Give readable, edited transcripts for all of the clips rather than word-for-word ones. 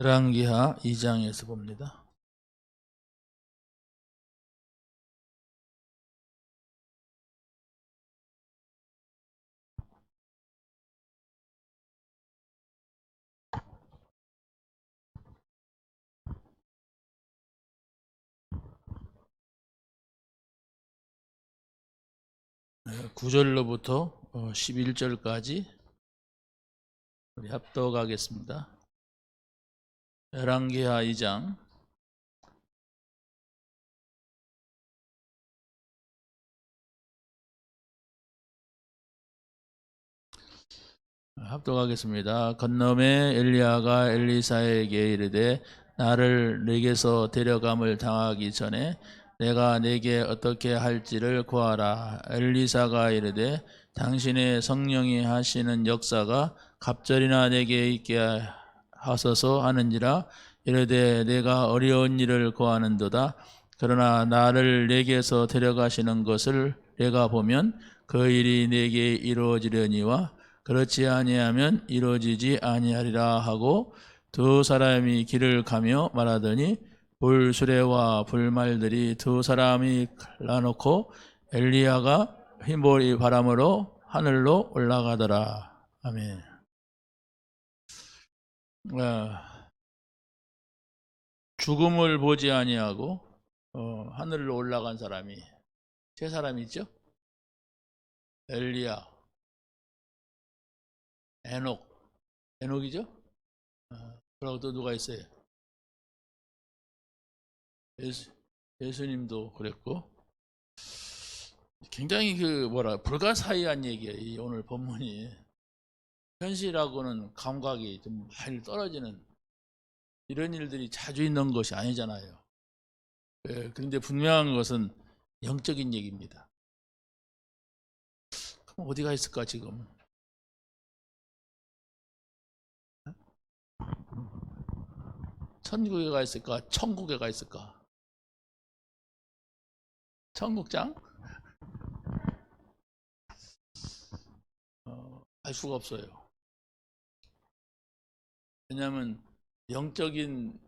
열왕기하 2장에서 봅니다. 네, 9절로부터 11절까지 우리 합독하겠습니다. 열왕기하 2장 합독하겠습니다. 건너매 엘리야가 엘리사에게 이르되 나를 네게서 데려감을 당하기 전에 내가 네게 어떻게 할지를 구하라. 엘리사가 이르되 당신의 성령이 하시는 역사가 갑절이나 내게 있게 하소서 하는지라. 이르되 내가 어려운 일을 구하는도다. 그러나 나를 네게서 데려가시는 것을 내가 보면 그 일이 내게 이루어지려니와 그렇지 아니하면 이루어지지 아니하리라 하고 두 사람이 길을 가며 말하더니 불수레와 불말들이 두 사람이 갈라놓고 엘리야가 흰보리 바람으로 하늘로 올라가더라. 아멘. 죽음을 보지 아니하고 하늘로 올라간 사람이 세 사람이 있죠. 엘리야, 에녹이죠. 그리고 또 누가 있어요? 예수님도 그랬고, 굉장히 불가사의한 얘기예요. 이 오늘 본문이 현실하고는 감각이 좀 많이 떨어지는 이런 일들이 자주 있는 것이 아니잖아요. 그런데 분명한 것은 영적인 얘기입니다. 그럼 어디가 있을까 지금? 천국에 가 있을까? 천국에 가 있을까? 천국장? 알 수가 없어요. 왜냐하면 영적인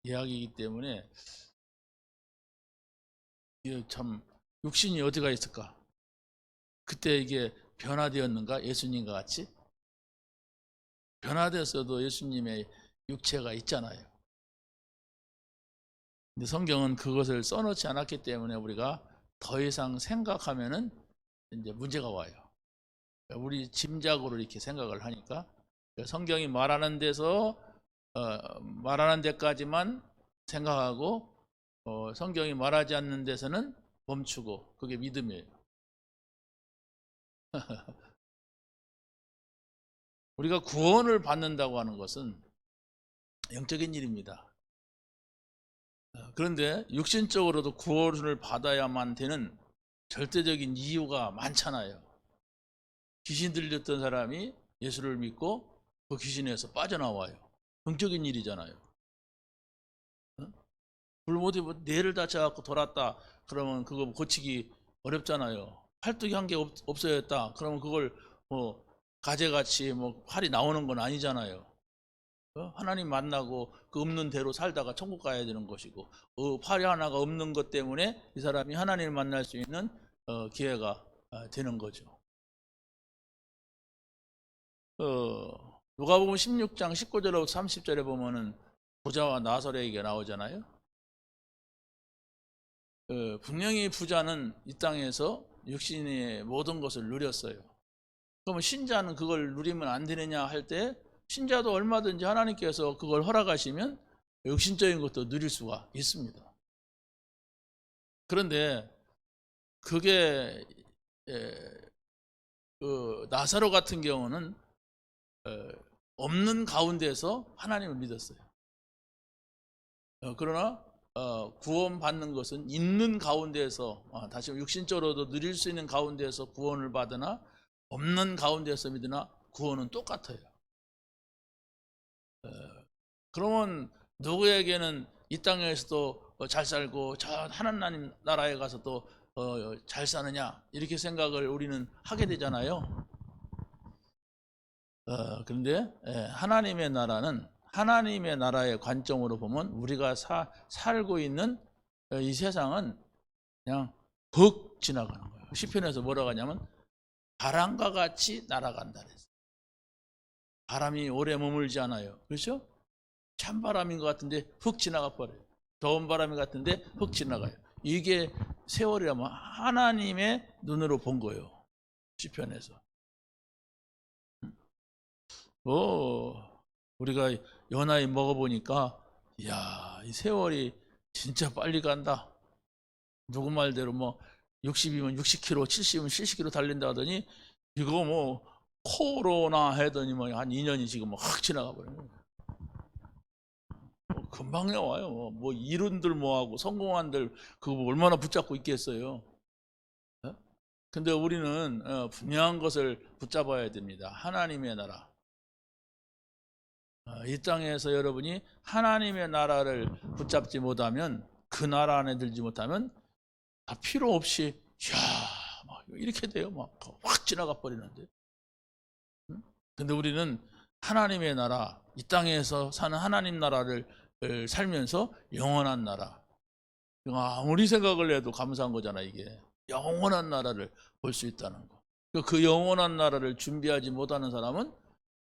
이야기이기 때문에 참 육신이 어디가 있을까? 그때 이게 변화되었는가? 예수님과 같이? 변화되었어도 예수님의 육체가 있잖아요. 근데 성경은 그것을 써놓지 않았기 때문에 우리가 더 이상 생각하면은 이제 문제가 와요. 우리 짐작으로 이렇게 생각을 하니까 성경이 말하는 데서 말하는 데까지만 생각하고 성경이 말하지 않는 데서는 멈추고, 그게 믿음이에요. 우리가 구원을 받는다고 하는 것은 영적인 일입니다. 그런데 육신적으로도 구원을 받아야만 되는 절대적인 이유가 많잖아요. 귀신 들렸던 사람이 예수를 믿고 그 귀신에서 빠져나와요. 영적인 일이잖아요. 불못에 뇌를 다쳐갖고 돌았다 그러면 그거 고치기 어렵잖아요. 팔뚝이 한 개 없어졌다 그러면 그걸 가재같이 활이 나오는 건 아니잖아요. 하나님 만나고 그 없는 대로 살다가 천국 가야 되는 것이고, 팔이 하나가 없는 것 때문에 이 사람이 하나님을 만날 수 있는 기회가 되는 거죠. 누가복음 16장 19절로 30절에 보면은 부자와 나사로에게 나오잖아요. 분명히 부자는 이 땅에서 육신의 모든 것을 누렸어요. 그러면 신자는 그걸 누리면 안 되느냐 할 때, 신자도 얼마든지 하나님께서 그걸 허락하시면 육신적인 것도 누릴 수가 있습니다. 그런데 그게 나사로 같은 경우는 없는 가운데서 하나님을 믿었어요. 그러나 구원받는 것은 있는 가운데서, 다시 육신적으로도 누릴 수 있는 가운데서 구원을 받으나 없는 가운데서 믿으나 구원은 똑같아요. 그러면 누구에게는 이 땅에서도 잘 살고 저 하나님 나라에 가서 또 잘 사느냐, 이렇게 생각을 우리는 하게 되잖아요. 그런데 하나님의 나라는 하나님의 나라의 관점으로 보면 우리가 살고 있는 이 세상은 그냥 훅 지나가는 거예요. 시편에서 뭐라고 하냐면 바람과 같이 날아간다 그랬어요. 바람이 오래 머물지 않아요. 그렇죠? 찬바람인 것 같은데 훅 지나가 버려요. 더운 바람인 것 같은데 훅 지나가요. 이게 세월이라면 하나님의 눈으로 본 거예요. 시편에서. 우리가 연하이 먹어보니까 이야, 이 세월이 진짜 빨리 간다. 누구 말대로 뭐 60이면 60km, 70이면 70km 달린다 하더니 이거 뭐 코로나 하더니 뭐 한 2년이 지금 뭐 확 지나가 버려요. 금방 나와요. 뭐 이룬들 뭐하고 성공한들 그거 얼마나 붙잡고 있겠어요. 근데 우리는 분명한 것을 붙잡아야 됩니다. 하나님의 나라. 이 땅에서 여러분이 하나님의 나라를 붙잡지 못하면, 그 나라 안에 들지 못하면 다 필요 없이 막 이렇게 돼요. 막 확 지나가 버리는데. 근데 우리는 하나님의 나라, 이 땅에서 사는 하나님 나라를 살면서 영원한 나라. 아무리 생각을 해도 감사한 거잖아, 이게. 영원한 나라를 볼 수 있다는 거. 그 영원한 나라를 준비하지 못하는 사람은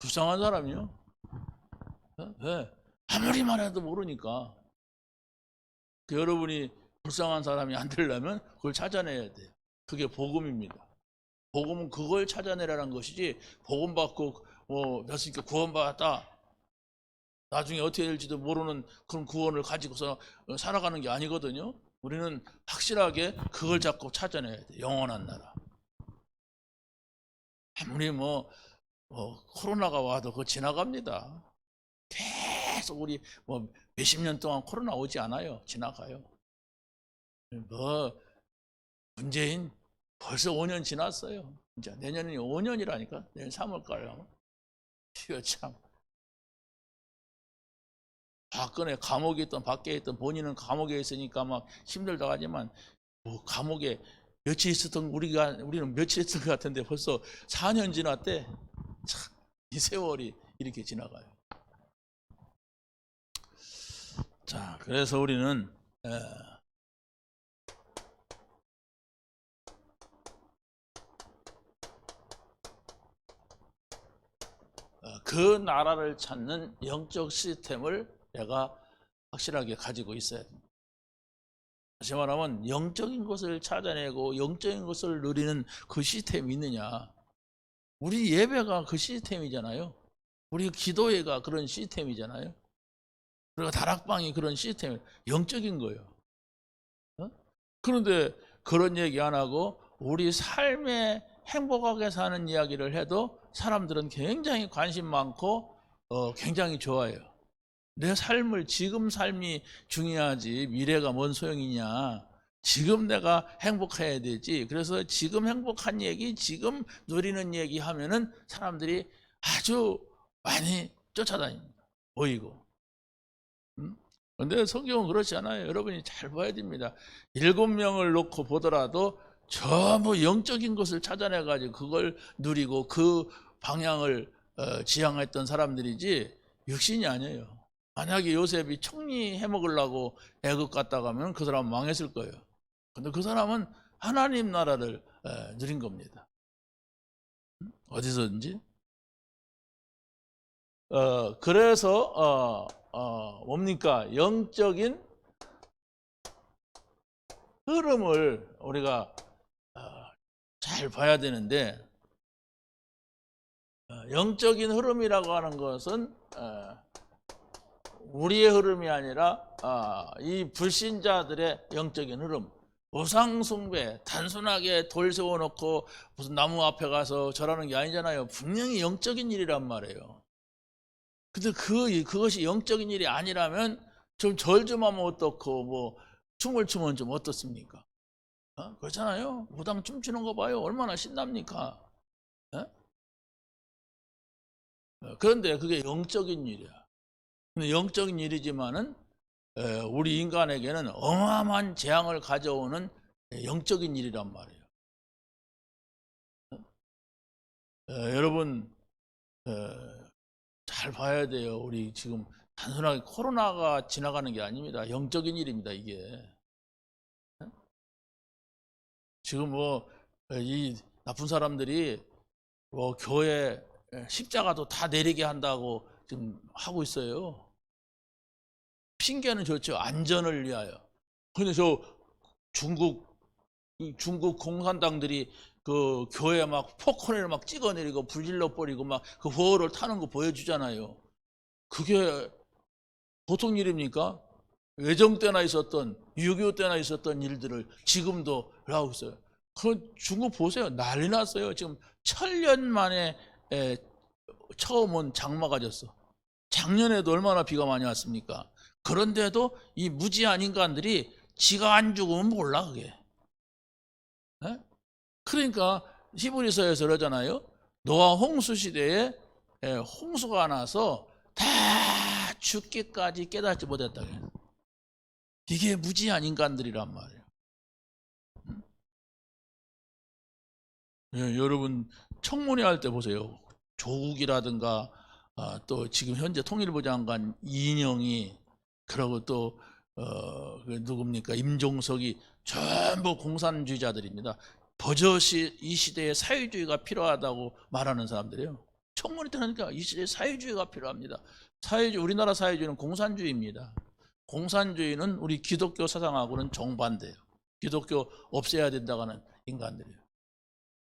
불쌍한 사람이요. 왜? 아무리 말해도 모르니까. 여러분이 불쌍한 사람이 안 되려면 그걸 찾아내야 돼요. 그게 복음입니다. 복음은 그걸 찾아내라는 것이지, 복음 받고 됐으니까 구원받았다, 나중에 어떻게 될지도 모르는 그런 구원을 가지고서 살아가는 게 아니거든요. 우리는 확실하게 그걸 잡고 찾아내야 돼. 영원한 나라. 아무리 코로나가 와도 그거 지나갑니다. 계속 우리 몇십 년 동안 코로나 오지 않아요. 지나가요. 문재인 벌써 5년 지났어요. 진짜 내년이 5년이라니까. 내년 3월까지. 이거 참. 박근혜 감옥에 있던 밖에 있던, 본인은 감옥에 있으니까 막 힘들다고 하지만 감옥에 며칠 있었던 우리는 며칠 있었던 것 같은데 벌써 4년 지났대. 참, 이 세월이 이렇게 지나가요. 자, 그래서 우리는 그 나라를 찾는 영적 시스템을 내가 확실하게 가지고 있어야 됩니다. 다시 말하면 영적인 것을 찾아내고 영적인 것을 누리는 그 시스템이 있느냐. 우리 예배가 그 시스템이잖아요. 우리 기도회가 그런 시스템이잖아요. 그리고 다락방이 그런 시스템, 영적인 거예요. 그런데 그런 얘기 안 하고 우리 삶에 행복하게 사는 이야기를 해도 사람들은 굉장히 관심 많고 굉장히 좋아해요. 내 삶을, 지금 삶이 중요하지 미래가 뭔 소용이냐. 지금 내가 행복해야 되지. 그래서 지금 행복한 얘기, 지금 누리는 얘기 하면은 사람들이 아주 많이 쫓아다닙니다. 보이고. 근데 성경은 그렇지 않아요. 여러분이 잘 봐야 됩니다. 7명을 놓고 보더라도 전부 영적인 것을 찾아내가지고 그걸 누리고 그 방향을 지향했던 사람들이지 육신이 아니에요. 만약에 요셉이 총리 해먹으려고 애굽 갔다 가면 그 사람은 망했을 거예요. 근데 그 사람은 하나님 나라를 누린 겁니다. 어디서든지. 그래서 뭡니까? 영적인 흐름을 우리가 잘 봐야 되는데, 영적인 흐름이라고 하는 것은 우리의 흐름이 아니라 이 불신자들의 영적인 흐름. 우상 숭배, 단순하게 돌 세워놓고 무슨 나무 앞에 가서 절하는 게 아니잖아요. 분명히 영적인 일이란 말이에요. 근데 그것이 영적인 일이 아니라면 좀 절 좀 하면 어떻고 춤을 추면 좀 어떻습니까? 그렇잖아요. 무당 춤추는 거 봐요. 얼마나 신납니까? 그런데 그게 영적인 일이야. 근데 영적인 일이지만은 우리 인간에게는 어마어마한 재앙을 가져오는 영적인 일이란 말이에요. 여러분 잘 봐야 돼요. 우리 지금 단순하게 코로나가 지나가는 게 아닙니다. 영적인 일입니다, 이게. 지금 뭐 이 나쁜 사람들이 뭐 교회 십자가도 다 내리게 한다고 지금 하고 있어요. 핑계는 좋죠. 안전을 위하여. 근데 저 중국 공산당들이 그 교회 막 포커네를 막 찍어내리고 불질러 버리고 막 그 호를 타는 거 보여주잖아요. 그게 보통 일입니까? 외정 때나 있었던 6.25 때나 있었던 일들을 지금도 하고 있어요. 그 중국 보세요. 난리 났어요. 지금 천년 만에 처음 온 장마가 졌어. 작년에도 얼마나 비가 많이 왔습니까? 그런데도 이 무지한 인간들이 지가 안 죽으면 몰라 그게. 에? 그러니까 히브리서에서 그러잖아요. 노아 홍수 시대에 홍수가 나서 다 죽기까지 깨닫지 못했다. 이게 무지한 인간들이란 말이에요. 여러분 청문회 할 때 보세요. 조국이라든가 또 지금 현재 통일부 장관 이인영이 그리고 또 누굽니까 임종석이 전부 공산주의자들입니다. 버젓이 이 시대에 사회주의가 필요하다고 말하는 사람들이에요. 청문회 때 하니까 이 시대에 사회주의가 필요합니다. 우리나라 사회주의는 공산주의입니다. 공산주의는 우리 기독교 사상하고는 정반대예요. 기독교 없애야 된다고 하는 인간들이에요.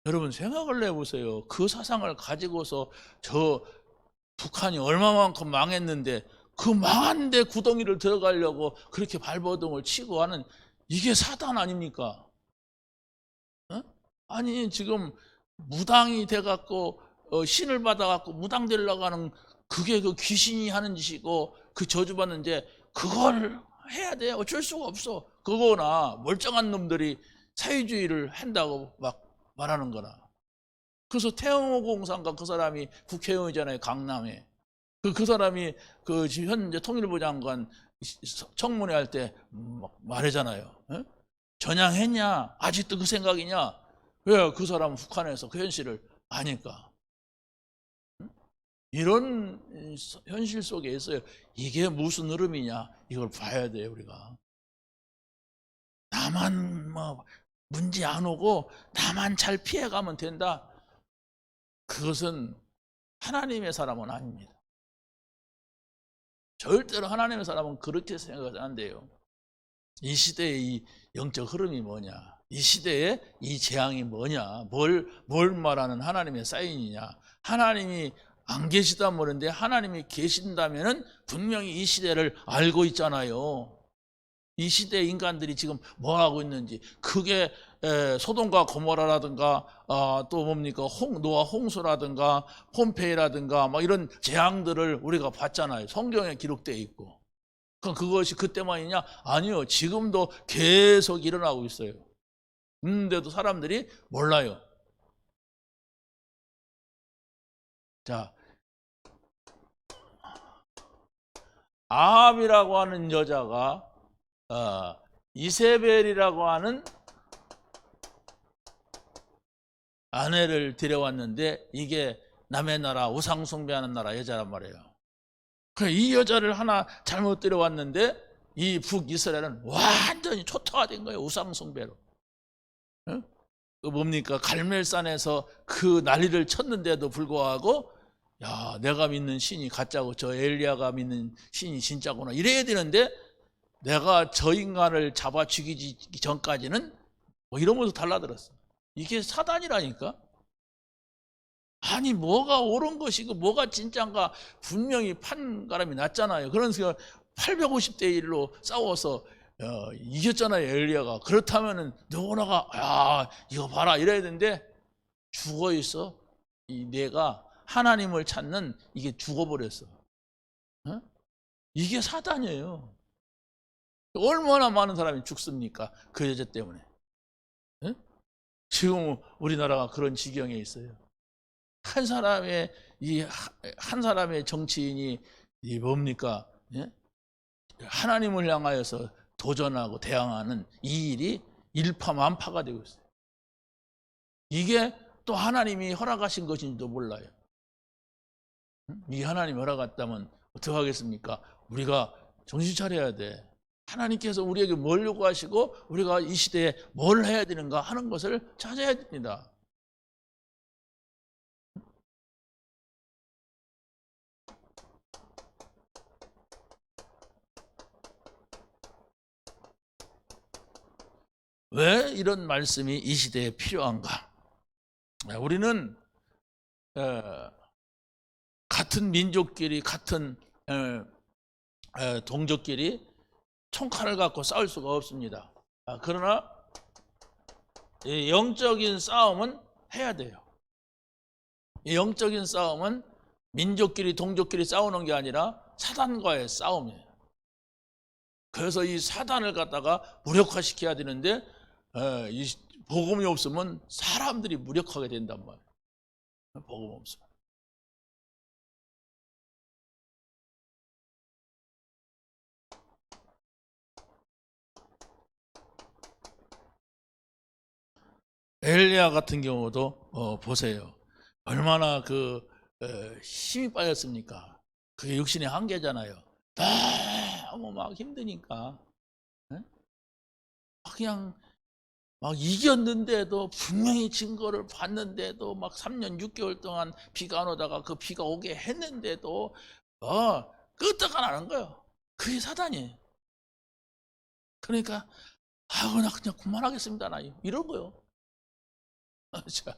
여러분 생각을 해보세요. 그 사상을 가지고서 저 북한이 얼마만큼 망했는데 그 망한 데 구덩이를 들어가려고 그렇게 발버둥을 치고 하는 이게 사단 아닙니까? 어? 아니 지금 무당이 돼갖고 신을 받아갖고 무당 되려고 하는 그게 그 귀신이 하는 짓이고 그 저주받는데 그걸 해야 돼. 어쩔 수가 없어. 그거나 멀쩡한 놈들이 사회주의를 한다고 막 말하는 거나. 그래서 태영호 공산과 그 사람이 국회의원이잖아요. 강남에. 그 사람이 그 현재 통일부 장관 청문회 할 때 말하잖아요. 에? 전향했냐? 아직도 그 생각이냐? 왜 그 사람은 북한에서 그 현실을 아니까. 이런 현실 속에 있어요. 이게 무슨 흐름이냐? 이걸 봐야 돼요, 우리가. 나만 뭐 문제 안 오고 나만 잘 피해가면 된다. 그것은 하나님의 사람은 아닙니다. 절대로 하나님의 사람은 그렇게 생각하지 않는데요. 이 시대의 이 영적 흐름이 뭐냐? 이 시대의 이 재앙이 뭐냐? 뭘 말하는 하나님의 사인이냐? 하나님이 안 계시다 모르는데 하나님이 계신다면은 분명히 이 시대를 알고 있잖아요. 이 시대 인간들이 지금 뭐 하고 있는지. 그게 소돔과 고모라라든가 또 뭡니까 노아 홍수라든가 폼페이라든가 막 이런 재앙들을 우리가 봤잖아요. 성경에 기록되어 있고. 그럼 그것이 그때만이냐? 아니요. 지금도 계속 일어나고 있어요. 근데도 사람들이 몰라요. 자, 아합이라고 하는 여자가 이세벨이라고 하는 아내를 데려왔는데 이게 남의 나라 우상 숭배하는 나라 여자란 말이에요. 이 여자를 하나 잘못 데려왔는데 이 북이스라엘은 완전히 초토화 된 거예요. 우상 숭배로. 그 뭡니까 갈멜산에서 그 난리를 쳤는데도 불구하고 야 내가 믿는 신이 가짜고 저 엘리야가 믿는 신이 진짜구나 이래야 되는데 내가 저 인간을 잡아 죽이기 전까지는 뭐 이러면서 달라들었어. 이게 사단이라니까. 아니 뭐가 옳은 것이고 뭐가 진짜인가 분명히 판가름이 났잖아요. 그러니까 850대 1로 싸워서 이겼잖아요. 엘리야가. 그렇다면은 누구나가 야 이거 봐라 이래야 되는데 죽어 있어. 이 내가 하나님을 찾는 이게 죽어버렸어. 어? 이게 사단이에요. 얼마나 많은 사람이 죽습니까? 그 여자 때문에. 어? 지금 우리나라가 그런 지경에 있어요. 한 사람의 정치인이 이 뭡니까? 예? 하나님을 향하여서 도전하고 대항하는 이 일이 일파만파가 되고 있어요. 이게 또 하나님이 허락하신 것인지도 몰라요. 이 하나님 허락했다면 어떻게 하겠습니까? 우리가 정신 차려야 돼. 하나님께서 우리에게 뭘 요구하시고 우리가 이 시대에 뭘 해야 되는가 하는 것을 찾아야 됩니다. 왜 이런 말씀이 이 시대에 필요한가? 우리는 같은 민족끼리 같은 동족끼리 총칼을 갖고 싸울 수가 없습니다. 그러나 영적인 싸움은 해야 돼요. 영적인 싸움은 민족끼리 동족끼리 싸우는 게 아니라 사단과의 싸움이에요. 그래서 이 사단을 갖다가 무력화시켜야 되는데 이 복음이 없으면 사람들이 무력하게 된단 말이에요. 복음 없으면. 엘리야 같은 경우도 보세요. 얼마나 힘이 빠졌습니까? 그게 육신의 한계잖아요. 너무 막 힘드니까 그냥 막 이겼는데도 분명히 증거를 봤는데도 막 3년 6개월 동안 비가 안 오다가 그 비가 오게 했는데도 끄떡 안 하는 거예요. 그게 사단이에요. 그러니까 나 그냥 그만하겠습니다. 나 이런 거요. 자,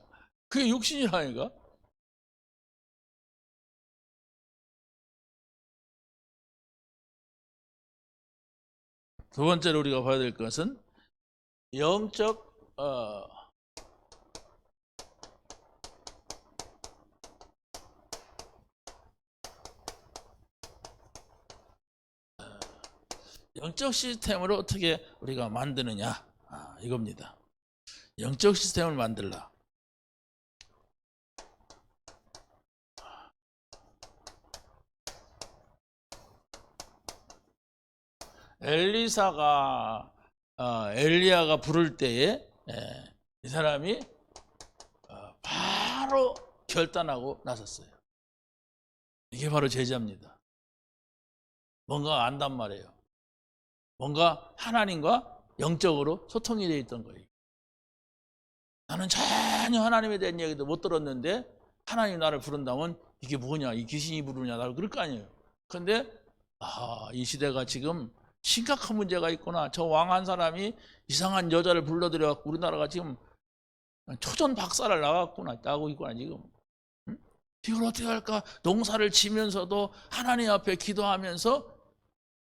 그게 육신이라니까. 두 번째로 우리가 봐야 될 것은 영적 영적 시스템을 어떻게 우리가 만드느냐 이겁니다. 영적 시스템을 만들라. 엘리야가 부를 때에 이 사람이 바로 결단하고 나섰어요. 이게 바로 제자입니다. 뭔가 안단 말이에요. 뭔가 하나님과 영적으로 소통이 되어 있던 거예요. 나는 전혀 하나님에 대한 얘기도 못 들었는데 하나님이 나를 부른다면 이게 뭐냐, 이 귀신이 부르냐, 나를 그럴 거 아니에요. 그런데 이 시대가 지금 심각한 문제가 있구나. 저 왕 한 사람이 이상한 여자를 불러들여갖고 우리나라가 지금 초전 박살을 나고 있구나 지금. 응? 이걸 어떻게 할까? 농사를 지면서도 하나님 앞에 기도하면서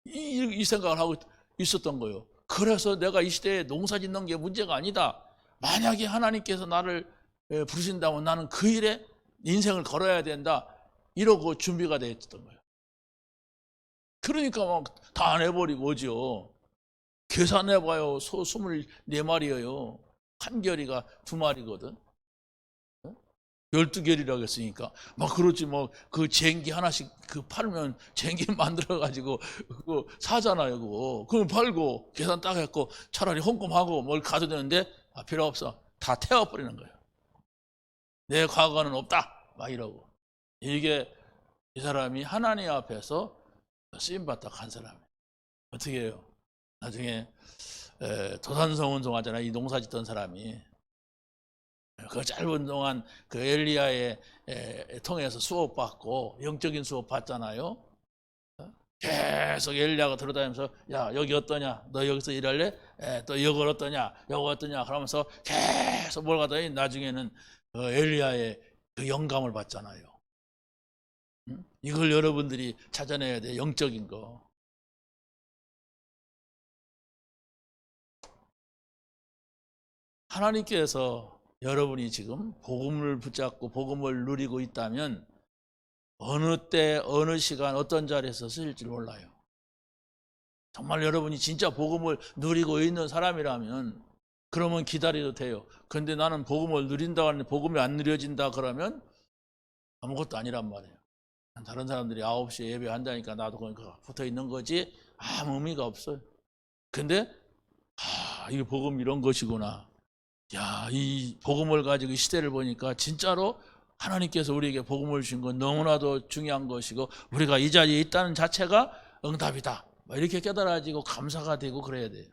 이 생각을 하고 있었던 거예요. 그래서 내가 이 시대에 농사 짓는 게 문제가 아니다. 만약에 하나님께서 나를 부르신다면 나는 그 일에 인생을 걸어야 된다. 이러고 준비가 되어 있었던 거예요. 그러니까 막 다 안 해버리고 오죠. 계산해봐요. 소 24마리예요. 한 결이가 2마리거든. 12결이라고 했으니까. 막 그렇지 뭐 그 쟁기 하나씩 팔면 쟁기 만들어가지고 그거 사잖아요. 그거. 그럼 팔고 계산 딱 했고 차라리 홍금하고 뭘 가도 되는데 필요 없어. 다 태워버리는 거예요. 내 과거는 없다. 막 이러고. 이게 이 사람이 하나님 앞에서 쓰임받다 간 사람이에요. 어떻게 해요? 나중에 도산성 운동하잖아요. 이 농사 짓던 사람이. 그 짧은 동안 그 엘리야의 통해서 수업받고 영적인 수업 받잖아요. 계속 엘리야가 들어다니면서 야 여기 어떠냐? 너 여기서 일할래? 또 이걸 어떠냐? 이거 어떠냐? 그러면서 계속 뭘 가더니 나중에는 엘리야의 그 영감을 받잖아요. 이걸 여러분들이 찾아내야 돼. 영적인 거. 하나님께서 여러분이 지금 복음을 붙잡고 복음을 누리고 있다면 어느 때 어느 시간 어떤 자리에서 쓰일지 몰라요. 정말 여러분이 진짜 복음을 누리고 있는 사람이라면 그러면 기다려도 돼요. 그런데 나는 복음을 누린다고 하는데 복음이 안 누려진다 그러면 아무것도 아니란 말이에요. 다른 사람들이 9시에 예배한다니까 나도 그러니까 붙어 있는 거지 아무 의미가 없어요. 근데 이게 복음 이런 것이구나. 야, 이 복음을 가지고 이 시대를 보니까 진짜로 하나님께서 우리에게 복음을 주신 건 너무나도 중요한 것이고 우리가 이 자리에 있다는 자체가 응답이다. 이렇게 깨달아지고 감사가 되고 그래야 돼요.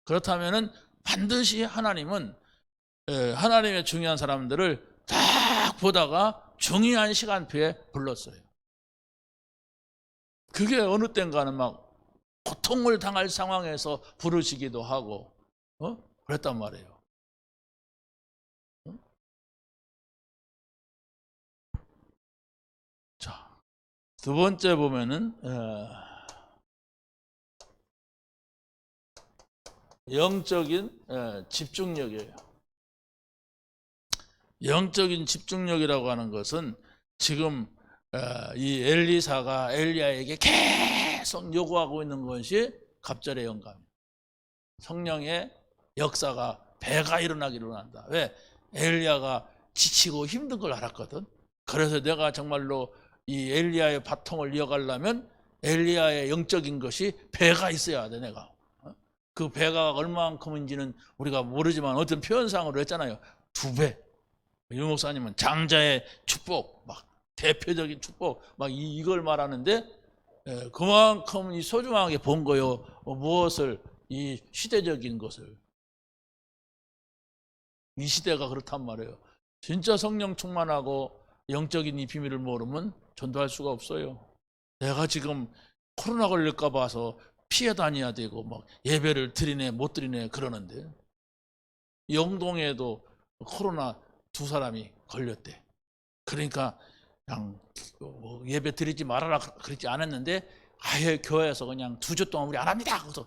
그렇다면은 반드시 하나님은 하나님의 중요한 사람들을 딱 보다가 중요한 시간표에 불렀어요. 그게 어느 땐가는 막 고통을 당할 상황에서 부르시기도 하고 그랬단 말이에요. 자, 두 번째 보면은 영적인 집중력이에요. 영적인 집중력이라고 하는 것은 지금 이 엘리사가 엘리야에게 계속 요구하고 있는 것이 갑절의 영감이에요. 성령의 역사가 배가 일어나기를 원한다. 왜? 엘리야가 지치고 힘든 걸 알았거든. 그래서 내가 정말로 이 엘리야의 바통을 이어가려면 엘리야의 영적인 것이 배가 있어야 돼. 내가 그 배가 얼마만큼인지는 우리가 모르지만 어떤 표현상으로 했잖아요. 2배. 유 목사님은 장자의 축복, 막 대표적인 축복, 막 이걸 말하는데 그만큼 이 소중하게 본 거요. 무엇을? 이 시대적인 것을. 이 시대가 그렇단 말이에요. 진짜 성령 충만하고 영적인 이 비밀을 모르면 전도할 수가 없어요. 내가 지금 코로나 걸릴까 봐서 피해 다녀야 되고 막 예배를 드리네 못 드리네 그러는데 영동에도 코로나 2사람이 걸렸대. 그러니까 그냥 예배 드리지 말아라 그러지 않았는데 아예 교회에서 그냥 2주 동안 우리 안 합니다. 그래서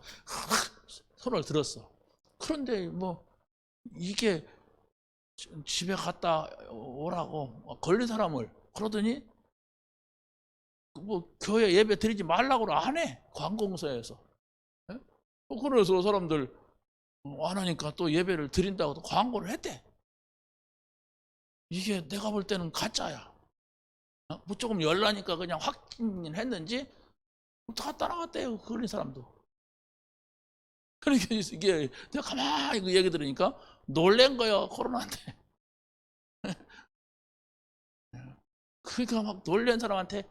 손을 들었어. 그런데 뭐 이게 집에 갔다 오라고 걸린 사람을 그러더니 뭐 교회 예배 드리지 말라고 안 해. 관공서에서. 그래서 사람들 안 하니까 또 예배를 드린다고 또 광고를 했대. 이게 내가 볼 때는 가짜야. 뭐 조금 열나니까 그냥 확인했는지 다 따라갔대요. 걸린 사람도. 그러니까 이게 내가 가만히 그 얘기 들으니까 놀란 거예요. 코로나한테. 그러니까 막 놀란 사람한테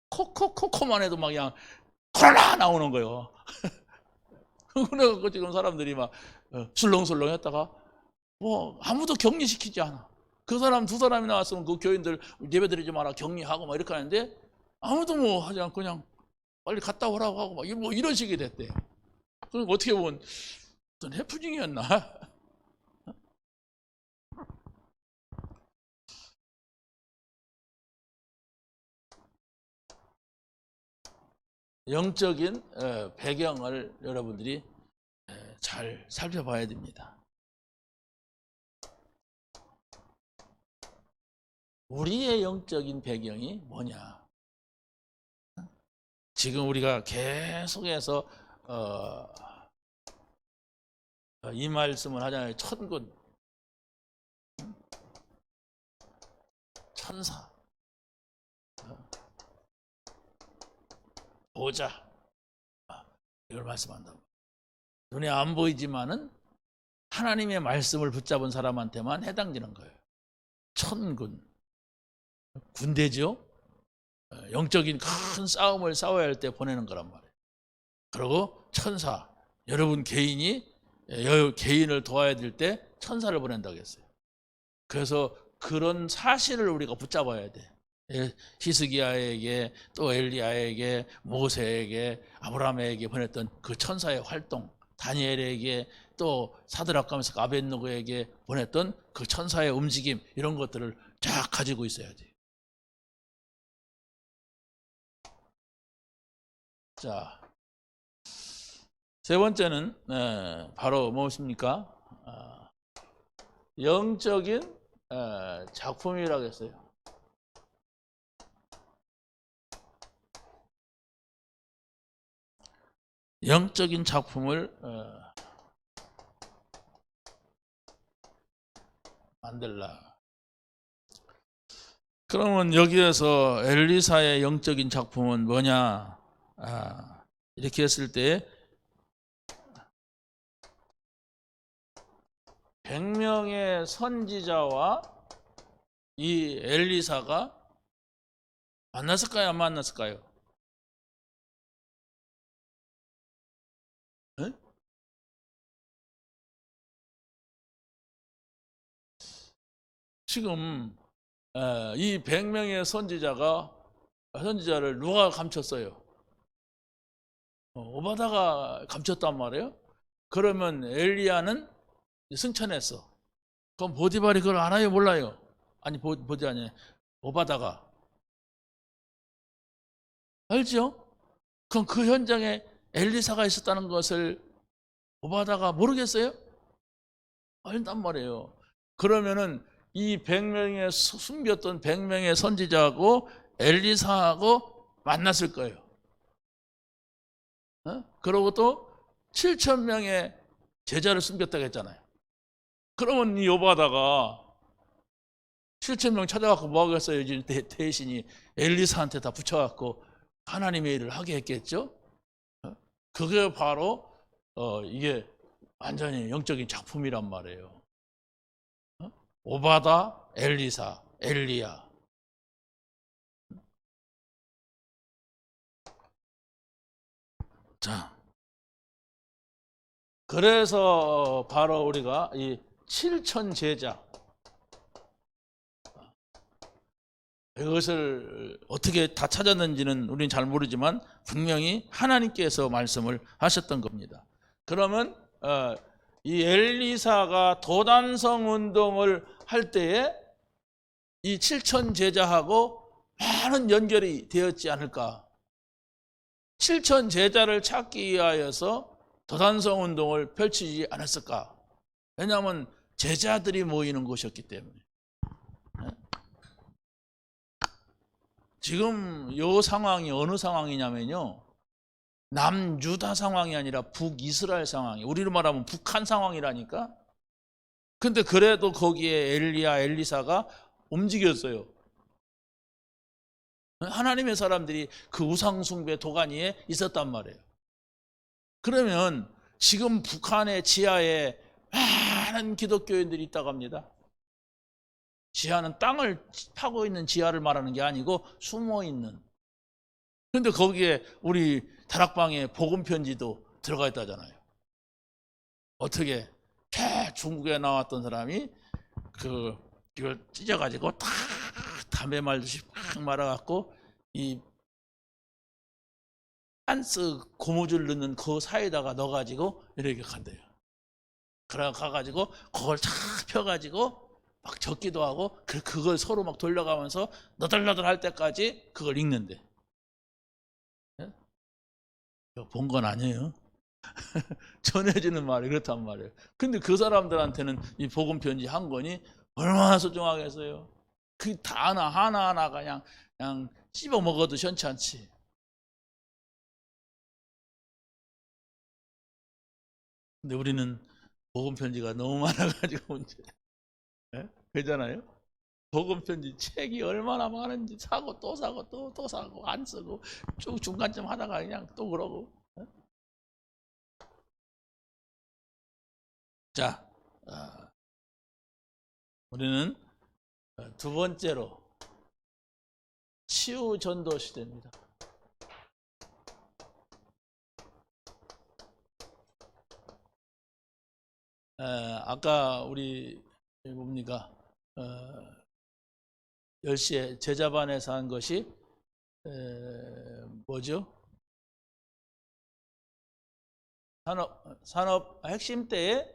코코코코만 해도 막 그냥 코로나 나오는 거예요. 그래갖고 지금 사람들이 막 술렁술렁 했다가 뭐 아무도 격리시키지 않아. 그 사람 2사람이 나왔으면 그 교인들 예배드리지 마라 격리하고 막 이렇게 하는데 아무도 뭐 하지 않고 그냥 빨리 갔다 오라고 하고 막 뭐 이런 식이 됐대. 그럼 어떻게 보면 어떤 해프닝이었나? 영적인 배경을 여러분들이 잘 살펴봐야 됩니다. 우리의 영적인 배경이 뭐냐? 지금 우리가 계속해서 이 말씀을 하잖아요. 천군, 천사, 보좌 이걸 말씀한다고. 눈에 안 보이지만은 하나님의 말씀을 붙잡은 사람한테만 해당되는 거예요. 천군, 군대죠. 영적인 큰 싸움을 싸워야 할 때 보내는 거란 말이에요. 그리고 천사, 여러분 개인이 개인을 도와야 될 때 천사를 보낸다고 했어요. 그래서 그런 사실을 우리가 붙잡아야 돼. 히스기야에게 또 엘리야에게 모세에게 아브라함에게 보냈던 그 천사의 활동, 다니엘에게 또 사드락과 메삭 아벳느고에게 보냈던 그 천사의 움직임, 이런 것들을 쫙 가지고 있어야 돼. 자, 세 번째는 바로 무엇입니까? 영적인 작품이라고 했어요. 영적인 작품을 만들라. 그러면 여기에서 엘리사의 영적인 작품은 뭐냐? 이렇게 했을 때 100명의 선지자와 이 엘리사가 만났을까요? 안 만났을까요? 네? 지금 이 100명의 선지자를 누가 감췄어요? 오바다가 감췄단 말이에요. 그러면 엘리야는 승천했어. 그럼 보디발이 그걸 알아요, 몰라요? 아니, 보디 아니, 오바다가 알죠? 그럼 그 현장에 엘리사가 있었다는 것을 오바다가 모르겠어요? 알단 말이에요. 그러면은 이 100명의 숨겼던 100명의 선지자하고 엘리사하고 만났을 거예요. 그리고 또 7,000명의 제자를 숨겼다고 했잖아요. 그러면 이 오바다가 7,000명 찾아갖고 뭐 하겠어요? 대신이 엘리사한테 다 붙여갖고 하나님의 일을 하게 했겠죠? 그게 바로 이게 완전히 영적인 작품이란 말이에요. 오바다, 엘리사, 엘리야. 자, 그래서 바로 우리가 이 7천 제자, 이것을 어떻게 다 찾았는지는 우리는 잘 모르지만 분명히 하나님께서 말씀을 하셨던 겁니다. 그러면 이 엘리사가 도단성 운동을 할 때에 이 7천 제자하고 많은 연결이 되었지 않을까. 7천 제자를 찾기 위하여서 도단성 운동을 펼치지 않았을까. 왜냐하면 제자들이 모이는 곳이었기 때문에. 지금 이 상황이 어느 상황이냐면요, 남유다 상황이 아니라 북이스라엘 상황이, 우리로 말하면 북한 상황이라니까. 근데 그래도 거기에 엘리야, 엘리사가 움직였어요. 하나님의 사람들이 그 우상숭배 도가니에 있었단 말이에요. 그러면 지금 북한의 지하에 많은 기독교인들이 있다고 합니다. 지하는 땅을 파고 있는 지하를 말하는 게 아니고 숨어 있는. 그런데 거기에 우리 다락방에 복음 편지도 들어가 있다잖아요. 어떻게 중국에 나왔던 사람이 이걸 찢어가지고 탁 담배 말듯이 팍 말아갖고 이 한스 고무줄 넣는 그 사이에다가 넣어가지고 이렇게 간대요. 그래 가가지고 그걸 탁 펴가지고 막 적기도 하고 그걸 서로 막 돌려가면서 너덜너덜 할 때까지 그걸 읽는데. 본 건 아니에요. 전해지는 말이 그렇단 말이에요. 근데 그 사람들한테는 이 복음 편지 한 권이 얼마나 소중하겠어요. 그 다 하나하나가 그냥 씹어 먹어도 현찮지. 근데 우리는 복음 편지가 너무 많아가지고 문제. 그러잖아요. 복음 편지 책이 얼마나 많은지 사고 또 사고 또 사고 안 쓰고 쭉 중간쯤 하다가 그냥 또 그러고. 자, 우리는 두 번째로 치유 전도 시대입니다. 아까 우리 뭡니까? 10시에 제자반에서 한 것이 뭐죠? 산업 핵심 때에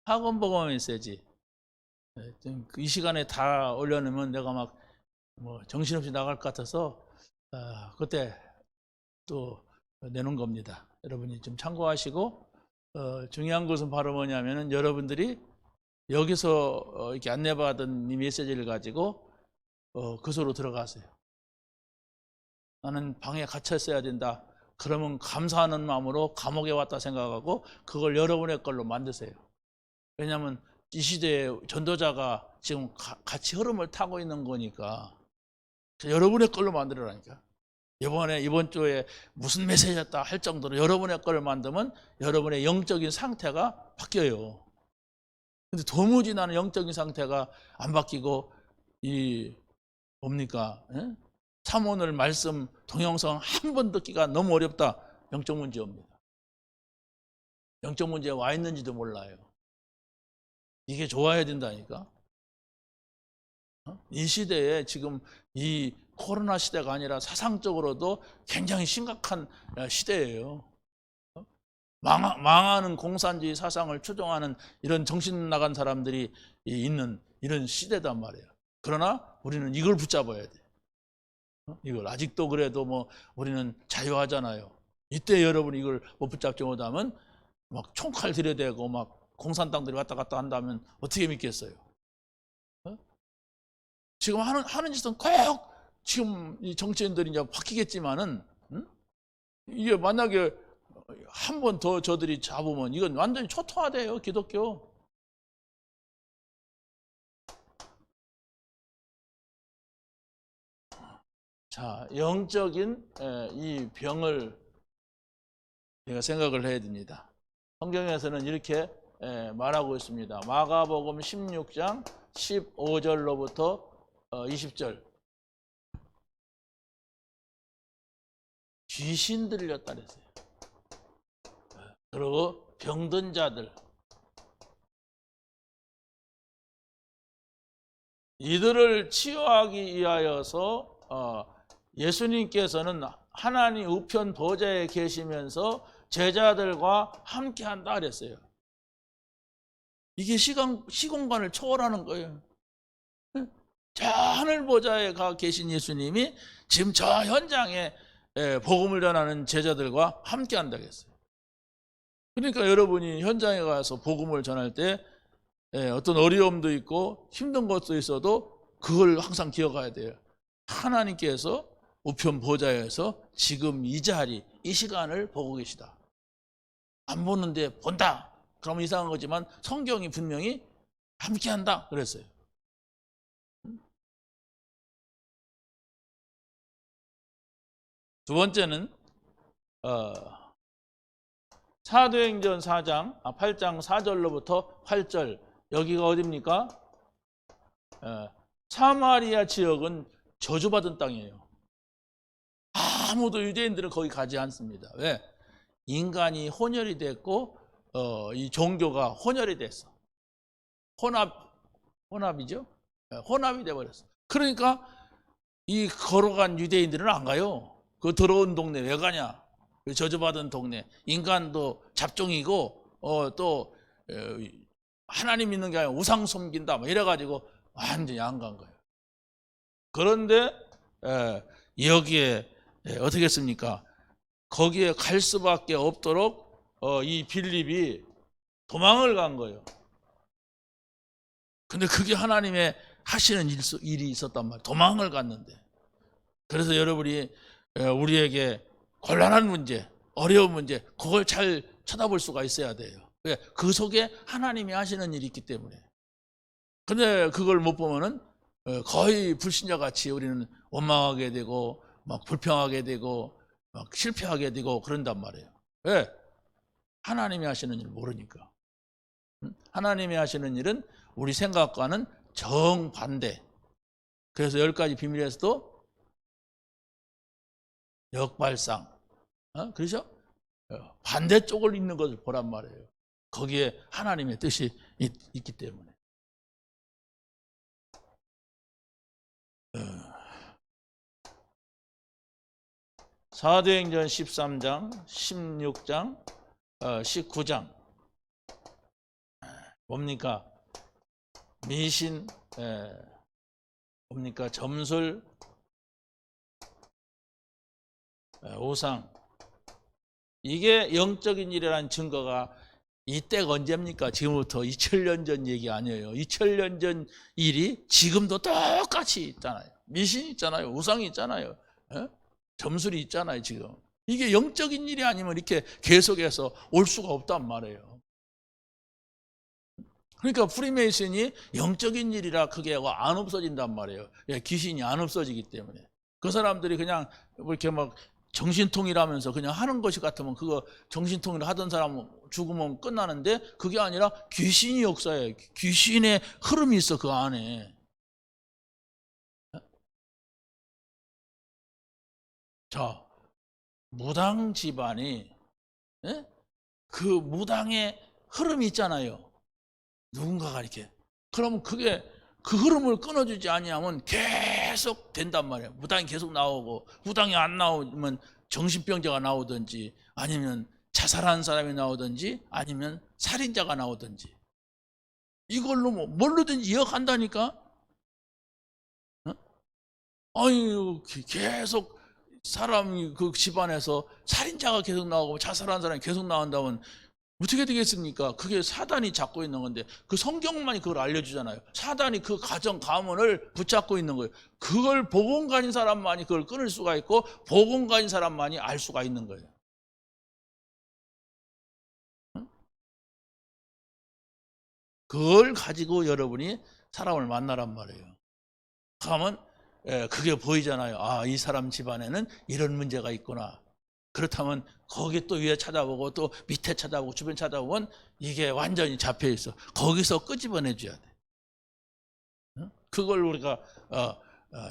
학원 복음 메시지. 이 시간에 다 올려놓으면 내가 막 정신없이 나갈 것 같아서 그때 또 내놓은 겁니다. 여러분이 좀 참고하시고, 중요한 것은 바로 뭐냐면은 여러분들이 여기서 이렇게 안내받은 이 메시지를 가지고 그소로 들어가세요. 나는 방에 갇혀 있어야 된다. 그러면 감사하는 마음으로 감옥에 왔다 생각하고 그걸 여러분의 걸로 만드세요. 왜냐하면 이 시대에 전도자가 지금 같이 흐름을 타고 있는 거니까 여러분의 걸로 만들어라니까. 이번 주에 무슨 메시지였다 할 정도로 여러분의 걸을 만들면 여러분의 영적인 상태가 바뀌어요. 근데 도무지 나는 영적인 상태가 안 바뀌고 이 뭡니까? 예? 참오늘 말씀 동영상 한 번 듣기가 너무 어렵다. 영적 문제 옵니다. 영적 문제 와 있는지도 몰라요. 이게 좋아야 된다니까. 이 시대에 지금 이 코로나 시대가 아니라 사상적으로도 굉장히 심각한 시대예요. 망하는 공산주의 사상을 추종하는 이런 정신 나간 사람들이 있는 이런 시대단 말이에요. 그러나 우리는 이걸 붙잡아야 돼. 이걸 아직도 그래도 뭐 우리는 자유하잖아요. 이때 여러분이 이걸 못 붙잡지 못하면 막 총칼 들여대고 막 공산당들이 왔다 갔다 한다면 어떻게 믿겠어요? 지금 하는 짓은 꼭 지금 이 정치인들이 이제 바뀌겠지만은 이게 만약에 한 번 더 저들이 잡으면 이건 완전히 초토화돼요, 기독교. 자, 영적인 이 병을 우리가 생각을 해야 됩니다. 성경에서는 이렇게 말하고 있습니다. 마가복음 16장 15절로부터 20절. 귀신 들렸다 그랬어요. 그리고 병든 자들. 이들을 치유하기 위하여서 예수님께서는 하나님 우편 보좌에 계시면서 제자들과 함께 한다 그랬어요. 이게 시공간을 초월하는 거예요. 저 하늘 보좌에 가 계신 예수님이 지금 저 현장에 복음을 전하는 제자들과 함께 한다고 했어요. 그러니까 여러분이 현장에 가서 복음을 전할 때 어떤 어려움도 있고 힘든 것도 있어도 그걸 항상 기억해야 돼요. 하나님께서 우편 보좌에서 지금 이 자리, 이 시간을 보고 계시다. 안 보는데 본다. 그러면 이상한 거지만 성경이 분명히 함께한다 그랬어요. 두 번째는 사도행전 8장 4절로부터 8절. 여기가 어디입니까? 사마리아 지역은 저주받은 땅이에요. 아무도 유대인들은 거기 가지 않습니다. 왜? 인간이 혼혈이 됐고 이 종교가 혼혈이 됐어. 혼합이죠? 혼합이 돼버렸어. 그러니까 이 걸어간 유대인들은 안 가요. 그 더러운 동네 왜 가냐? 그 저주받은 동네. 인간도 잡종이고 또 하나님 믿는 게 아니라 우상 섬긴다 뭐 이래가지고 완전히 안 간 거예요. 그런데 여기에 어떻게 했습니까? 거기에 갈 수밖에 없도록 이 빌립이 도망을 간 거예요. 근데 그게 하나님의 하시는 일이 있었단 말이에요. 도망을 갔는데. 그래서 여러분이 우리에게 곤란한 문제, 어려운 문제, 그걸 잘 쳐다볼 수가 있어야 돼요. 그 속에 하나님이 하시는 일이 있기 때문에. 근데 그걸 못 보면은 거의 불신자 같이 우리는 원망하게 되고 막 불평하게 되고 막 실패하게 되고 그런단 말이에요. 왜? 하나님이 하시는 일을 모르니까. 하나님이 하시는 일은 우리 생각과는 정반대. 그래서 10가지 비밀에서도 역발상. 그렇죠? 반대쪽을 있는 것을 보란 말이에요. 거기에 하나님의 뜻이 있기 때문에. 사도행전 13장, 16장, 19장. 뭡니까? 미신, 뭡니까? 점술, 우상. 이게 영적인 일이라는 증거가 이때가 언제입니까? 지금부터 2000년 전 얘기 아니에요. 2000년 전 일이 지금도 똑같이 있잖아요. 미신 있잖아요. 우상이 있잖아요. 점술이 있잖아요. 지금. 이게 영적인 일이 아니면 이렇게 계속해서 올 수가 없단 말이에요. 그러니까 프리메이슨이 영적인 일이라 그게 안 없어진단 말이에요. 귀신이 안 없어지기 때문에. 그 사람들이 그냥 이렇게 막 정신통일하면서 그냥 하는 것이 같으면 그거 정신통일 하던 사람 죽으면 끝나는데 그게 아니라 귀신이 역사해. 귀신의 흐름이 있어 그 안에. 자, 무당 집안이 그 무당의 흐름이 있잖아요. 누군가가 이렇게. 그러면 그게 그 흐름을 끊어주지 아니하면 계속 된단 말이에요. 무당이 계속 나오고, 무당이 안 나오면 정신병자가 나오든지, 아니면 자살한 사람이 나오든지, 아니면 살인자가 나오든지. 이걸로 뭘로든지 이어간다니까. 아유, 계속 사람이 그 집안에서 살인자가 계속 나오고 자살한 사람이 계속 나온다면 어떻게 되겠습니까? 그게 사단이 잡고 있는 건데, 그 성경만이 그걸 알려주잖아요. 사단이 그 가정 가문을 붙잡고 있는 거예요. 그걸 복음 가진 사람만이 그걸 끊을 수가 있고, 복음 가진 사람만이 알 수가 있는 거예요. 그걸 가지고 여러분이 사람을 만나란 말이에요. 그러면 그게 보이잖아요. 아, 이 사람 집안에는 이런 문제가 있구나. 그렇다면 거기 또 위에 찾아보고 또 밑에 찾아보고 주변 찾아보면 이게 완전히 잡혀 있어. 거기서 끄집어내 줘야 돼. 그걸 우리가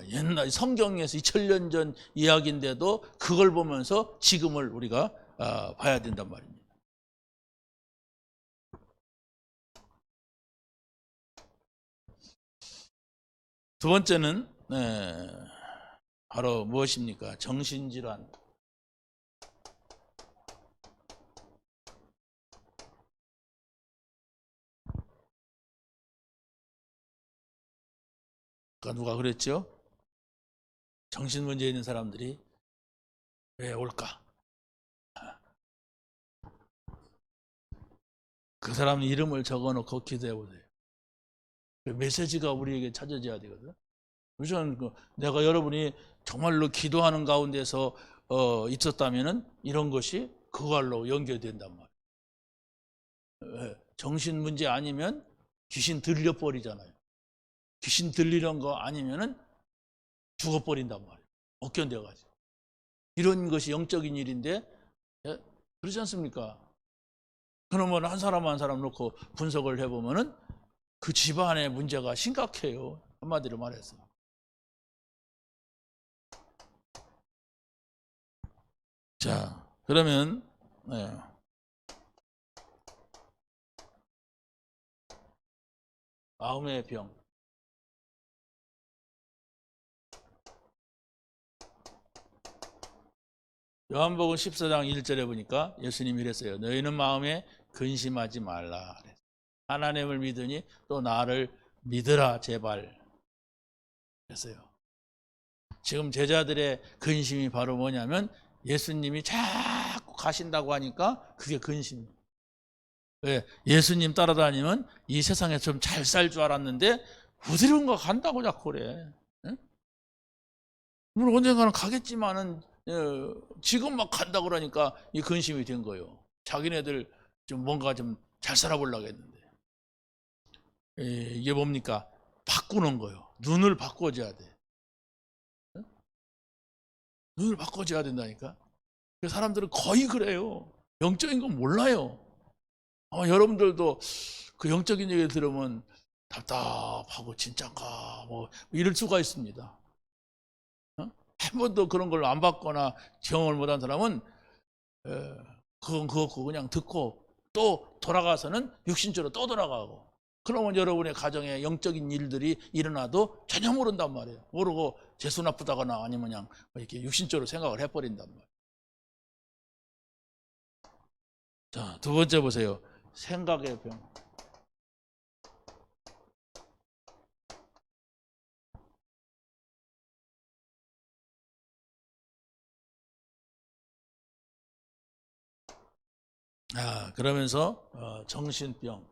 옛날 성경에서 2000년 전 이야기인데도 그걸 보면서 지금을 우리가 봐야 된단 말입니다. 두 번째는 바로 무엇입니까? 정신질환. 누가 그랬죠? 정신 문제 있는 사람들이 왜 올까? 그 사람 이름을 적어놓고 기도해 보세요. 그 메시지가 우리에게 찾아져야 되거든. 우선 내가 여러분이 정말로 기도하는 가운데서 있었다면은 이런 것이 그걸로 연결된단 말이에요. 정신 문제 아니면 귀신 들려 버리잖아요. 귀신 들리는 거 아니면은 죽어버린단 말이에요. 억견돼가지고. 이런 것이 영적인 일인데, 그렇지 않습니까? 그러면 한 사람 한 사람 놓고 분석을 해보면은 그 집안의 문제가 심각해요. 한마디로 말해서. 자, 그러면 마음의 병. 요한복음 14장 1절에 보니까 예수님이 이랬어요. 너희는 마음에 근심하지 말라. 하나님을 믿으니 또 나를 믿으라 제발. 그랬어요. 지금 제자들의 근심이 바로 뭐냐면 예수님이 자꾸 가신다고 하니까 그게 근심이에요. 왜? 예수님 따라다니면 이 세상에 좀 잘 살 줄 알았는데 어디론가 간다고 자꾸 그래. 응? 물론 언젠가는 가겠지만은 지금 막 간다 그러니까 이 근심이 된 거예요. 자기네들 좀 뭔가 좀 잘 살아보려고 했는데 이게 뭡니까? 바꾸는 거예요. 눈을 바꿔줘야 돼. 응? 눈을 바꿔줘야 된다니까. 사람들은 거의 그래요. 영적인 건 몰라요. 아마 여러분들도 그 영적인 얘기 들으면 답답하고 진짠가 뭐 이럴 수가 있습니다. 한 번도 그런 걸 안 받거나 경험을 못한 사람은 그건 그렇고 그냥 듣고 또 돌아가서는 육신적으로 또 돌아가고, 그러면 여러분의 가정에 영적인 일들이 일어나도 전혀 모른단 말이에요. 모르고 재수 나쁘다거나 아니면 그냥 이렇게 육신적으로 생각을 해버린단 말이에요. 자, 두 번째 보세요. 생각의 병. 그러면서 정신병.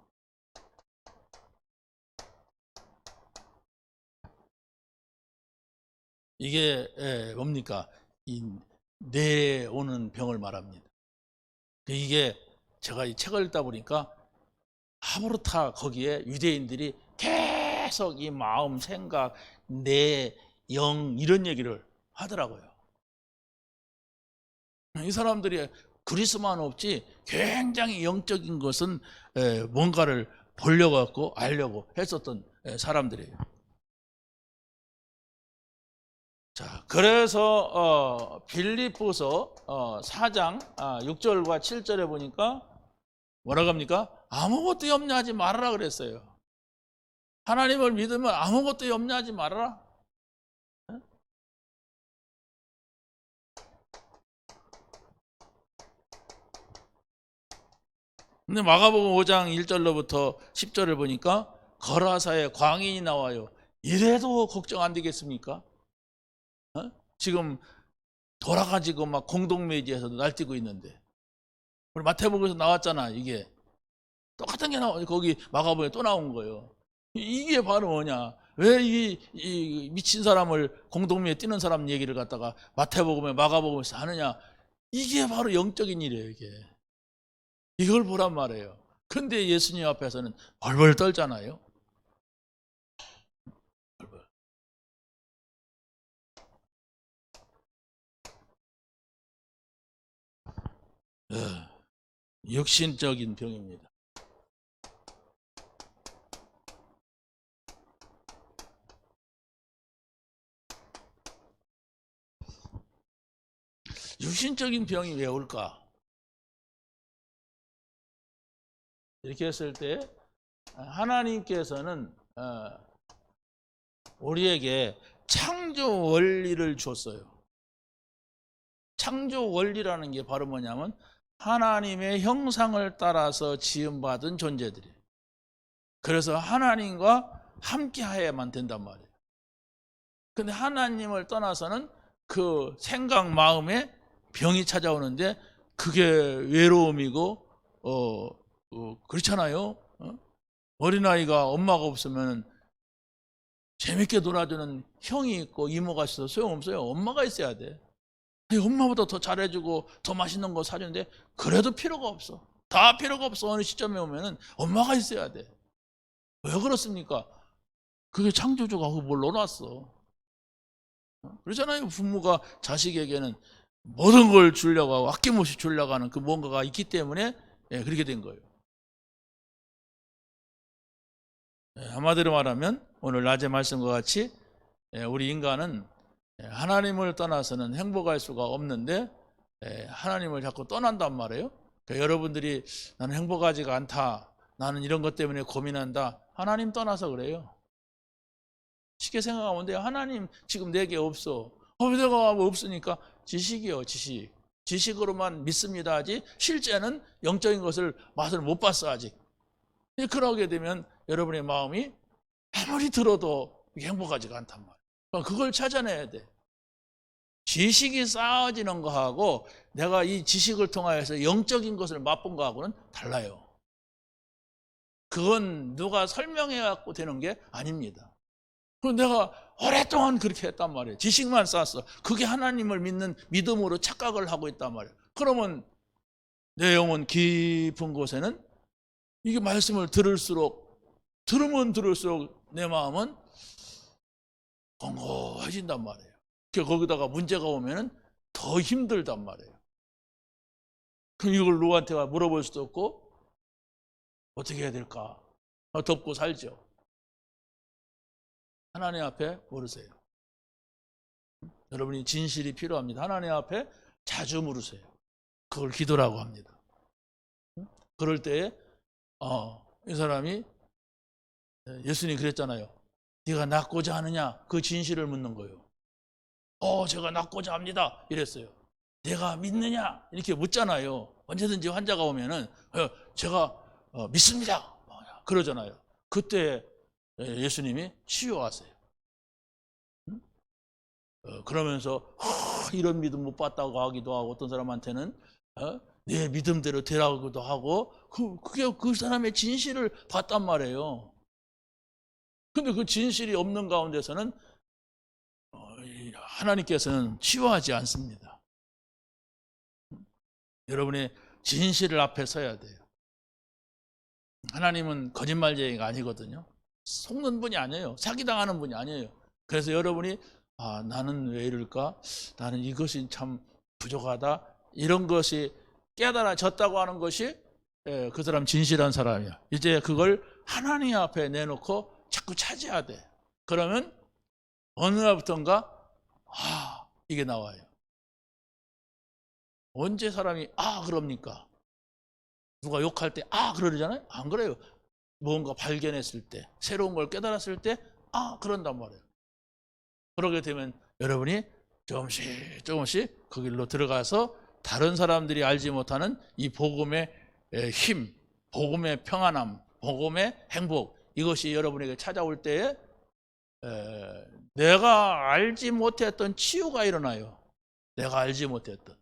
이게 뭡니까? 이 뇌에 오는 병을 말합니다. 이게 제가 이 책을 읽다 보니까 하브르타 거기에 유대인들이 계속 이 마음, 생각, 내, 영 이런 얘기를 하더라고요. 이 사람들이 그리스만 없지 굉장히 영적인 것은 뭔가를 보려고 갖고 알려고 했었던 사람들이에요. 자, 그래서 빌립보서 4장 6절과 7절에 보니까 뭐라고 합니까? 아무것도 염려하지 말아라 그랬어요. 하나님을 믿으면 아무것도 염려하지 말아라. 근데 마가복음 5장 1절로부터 10절을 보니까 거라사에 광인이 나와요. 이래도 걱정 안 되겠습니까? 지금 돌아가지고 막 공동묘지에서도 날뛰고 있는데, 우리 마태복음에서 나왔잖아. 이게 똑같은 게 나와. 거기 마가복음에 또 나온 거예요. 이게 바로 뭐냐? 왜 이 미친 사람을 공동묘에 뛰는 사람 얘기를 갖다가 마태복음에 마가복음에서 하느냐? 이게 바로 영적인 일이에요. 이걸 보란 말이에요. 근데 예수님 앞에서는 벌벌 떨잖아요. 벌벌. 육신적인 병입니다. 육신적인 병이 왜 올까? 이렇게 했을 때 하나님께서는 우리에게 창조 원리를 줬어요. 창조 원리라는 게 바로 뭐냐면 하나님의 형상을 따라서 지음받은 존재들이에요. 그래서 하나님과 함께 해야만 된단 말이에요. 근데 하나님을 떠나서는 그 생각 마음에 병이 찾아오는데 그게 외로움이고 그렇잖아요. 어린아이가 엄마가 없으면 재밌게 놀아주는 형이 있고 이모가 있어서 소용없어요. 엄마가 있어야 돼. 엄마보다 더 잘해주고 더 맛있는 거 사주는데 그래도 필요가 없어. 다 필요가 없어. 어느 시점에 오면은 엄마가 있어야 돼. 왜 그렇습니까? 그게 창조주가 뭘 놀았어. 그러잖아요. 부모가 자식에게는 모든 걸 주려고 하고 아낌없이 주려고 하는 그 뭔가가 있기 때문에 그렇게 된 거예요. 한마디로 말하면 오늘 낮에 말씀과 같이 우리 인간은 하나님을 떠나서는 행복할 수가 없는데 하나님을 자꾸 떠난단 말이에요. 그러니까 여러분들이 나는 행복하지가 않다, 나는 이런 것 때문에 고민한다, 하나님 떠나서 그래요. 쉽게 생각하면 돼요. 하나님 지금 내게 없어. 내가 없으니까 지식이요, 지식. 지식으로만 믿습니다 하지 실제는 영적인 것을 맛을 못 봤어 아직. 그러게 되면 여러분의 마음이 아무리 들어도 행복하지가 않단 말이에요. 그러니까 그걸 찾아내야 돼. 지식이 쌓아지는 거하고 내가 이 지식을 통하여서 영적인 것을 맛본 거하고는 달라요. 그건 누가 설명해 갖고 되는 게 아닙니다. 그럼 내가 오랫동안 그렇게 했단 말이에요. 지식만 쌓았어. 그게 하나님을 믿는 믿음으로 착각을 하고 있단 말이에요. 그러면 내 영혼 깊은 곳에는 이게 말씀을 들으면 들을수록 내 마음은 공고해진단 말이에요. 거기다가 문제가 오면은 더 힘들단 말이에요. 그럼 이걸 누구한테 물어볼 수도 없고 어떻게 해야 될까? 덮고 살죠. 하나님 앞에 물으세요. 여러분이 진실이 필요합니다. 하나님 앞에 자주 물으세요. 그걸 기도라고 합니다. 그럴 때에 이 사람이 예수님이 그랬잖아요. 네가 낫고자 하느냐? 그 진실을 묻는 거예요. 제가 낫고자 합니다. 이랬어요. 내가 믿느냐? 이렇게 묻잖아요. 언제든지 환자가 오면은 제가 믿습니다. 그러잖아요. 그때 예수님이 치유하세요. 그러면서 이런 믿음 못 봤다고 하기도 하고 어떤 사람한테는 내 믿음대로 되라고도 하고 그게 그 사람의 진실을 봤단 말이에요. 근데 그 진실이 없는 가운데서는 하나님께서는 치유하지 않습니다. 여러분의 진실을 앞에 서야 돼요. 하나님은 거짓말쟁이가 아니거든요. 속는 분이 아니에요. 사기당하는 분이 아니에요. 그래서 여러분이 나는 왜 이럴까? 나는 이것이 참 부족하다. 이런 것이 깨달아졌다고 하는 것이 그 사람 진실한 사람이야. 이제 그걸 하나님 앞에 내놓고 자꾸 찾아야 돼. 그러면 어느 날부턴가 이게 나와요. 언제 사람이 그럽니까? 누가 욕할 때 그러잖아요? 안 그래요. 뭔가 발견했을 때, 새로운 걸 깨달았을 때 그런단 말이에요. 그러게 되면 여러분이 조금씩 그 길로 들어가서 다른 사람들이 알지 못하는 이 복음의 힘, 복음의 평안함, 복음의 행복, 이것이 여러분에게 찾아올 때에 내가 알지 못했던 치유가 일어나요. 내가 알지 못했던.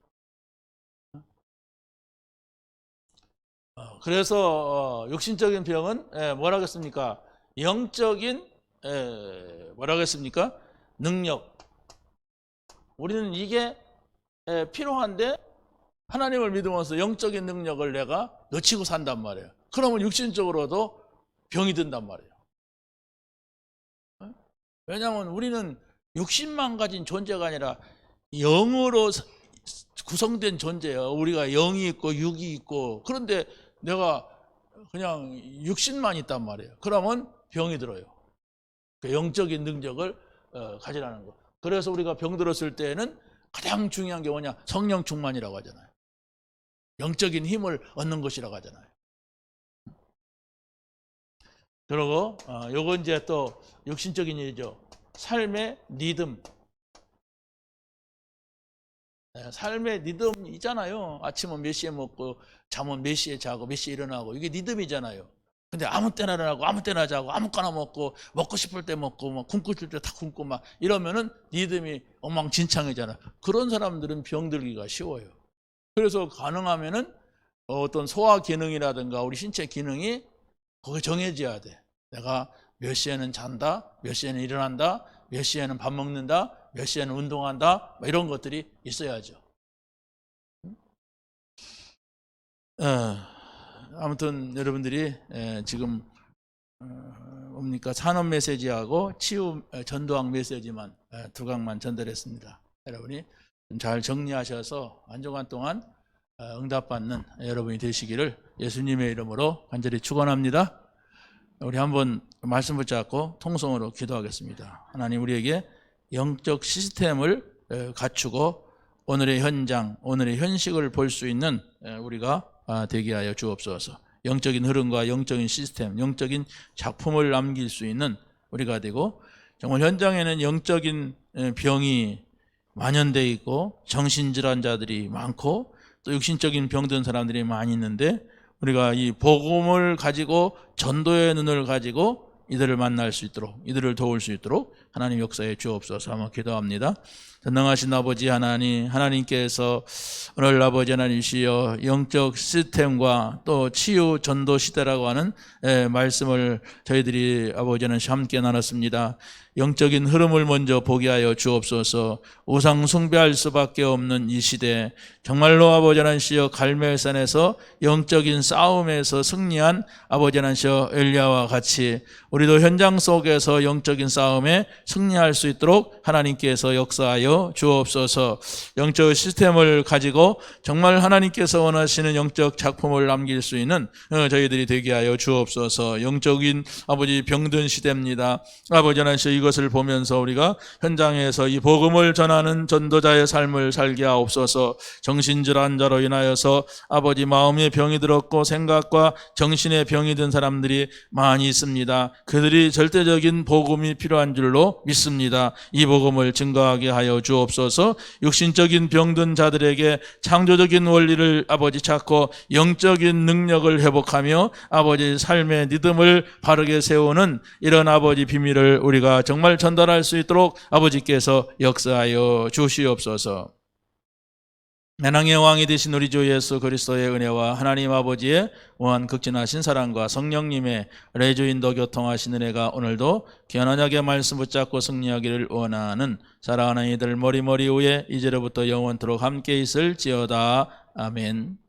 그래서 육신적인 병은 뭐라 하겠습니까? 영적인 뭐라 하겠습니까? 능력. 우리는 이게 필요한데 하나님을 믿으면서 영적인 능력을 내가 놓치고 산단 말이에요. 그러면 육신적으로도 병이 든단 말이에요. 왜냐하면 우리는 육신만 가진 존재가 아니라 영으로 구성된 존재예요. 우리가 영이 있고 육이 있고. 그런데 내가 그냥 육신만 있단 말이에요. 그러면 병이 들어요. 영적인 능력을 가지라는 거. 그래서 우리가 병 들었을 때는 가장 중요한 게 뭐냐? 성령 충만이라고 하잖아요. 영적인 힘을 얻는 것이라고 하잖아요. 그리고 요건 이제 또 육신적인 일이죠. 삶의 리듬. 삶의 리듬이잖아요. 아침은 몇 시에 먹고 잠은 몇 시에 자고 몇 시에 일어나고, 이게 리듬이잖아요. 근데 아무 때나 일어나고 아무 때나 자고 아무거나 먹고 싶을 때 먹고 뭐 굶고 싶을 때 다 굶고 막 이러면은 리듬이 엉망진창이잖아요. 그런 사람들은 병들기가 쉬워요. 그래서 가능하면은 어떤 소화 기능이라든가 우리 신체 기능이 거기에 정해져야 돼. 내가 몇 시에는 잔다, 몇 시에는 일어난다, 몇 시에는 밥 먹는다, 몇 시에는 운동한다, 뭐 이런 것들이 있어야죠. 아무튼 여러분들이 지금 뭡니까? 산업 메시지하고 치유 전도학 메시지만 두 강만 전달했습니다. 여러분이 잘 정리하셔서 한 주간 동안 응답받는 여러분이 되시기를 예수님의 이름으로 간절히 축원합니다. 우리 한번 말씀 붙잡고 통성으로 기도하겠습니다. 하나님, 우리에게 영적 시스템을 갖추고 오늘의 현장, 오늘의 현식을 볼 수 있는 우리가 되게 하여 주옵소서. 영적인 흐름과 영적인 시스템, 영적인 작품을 남길 수 있는 우리가 되고, 정말 현장에는 영적인 병이 만연되어 있고 정신질환자들이 많고 또 육신적인 병든 사람들이 많이 있는데, 우리가 이 복음을 가지고 전도의 눈을 가지고 이들을 만날 수 있도록, 이들을 도울 수 있도록 하나님 역사에 주옵소서. 한번 기도합니다. 전능하신 아버지 하나님, 하나님께서 오늘 아버지 하나님이시여 영적 시스템과 또 치유 전도 시대라고 하는 말씀을 저희들이 아버지 하나님 함께 나눴습니다. 영적인 흐름을 먼저 보게 하여 주옵소서. 우상 숭배할 수밖에 없는 이 시대, 정말로 아버지 하나님이시여 갈멜산에서 영적인 싸움에서 승리한 아버지 하나님이시여 엘리야와 같이 우리도 현장 속에서 영적인 싸움에 승리할 수 있도록 하나님께서 역사하여 주옵소서. 영적 시스템을 가지고 정말 하나님께서 원하시는 영적 작품을 남길 수 있는 저희들이 되게 하여 주옵소서. 영적인 아버지 병든 시대입니다. 아버지 하나님, 이것을 보면서 우리가 현장에서 이 복음을 전하는 전도자의 삶을 살게 하옵소서. 정신질환자로 인하여서 아버지 마음의 병이 들었고 생각과 정신의 병이 든 사람들이 많이 있습니다. 그들이 절대적인 복음이 필요한 줄로 믿습니다. 이 복음을 증거하게 하여 주옵소서. 육신적인 병든 자들에게 창조적인 원리를 아버지 찾고 영적인 능력을 회복하며 아버지 삶의 리듬을 바르게 세우는 이런 아버지 비밀을 우리가 정말 전달할 수 있도록 아버지께서 역사하여 주시옵소서. 만왕의 왕이 되신 우리 주 예수 그리스도의 은혜와 하나님 아버지의 무한 극진하신 사랑과 성령님의 레주인도 교통하신 은혜가 오늘도 견언하게 말씀 붙잡고 승리하기를 원하는 사랑하는 이들 머리 위에 이제로부터 영원토록 함께 있을지어다. 아멘.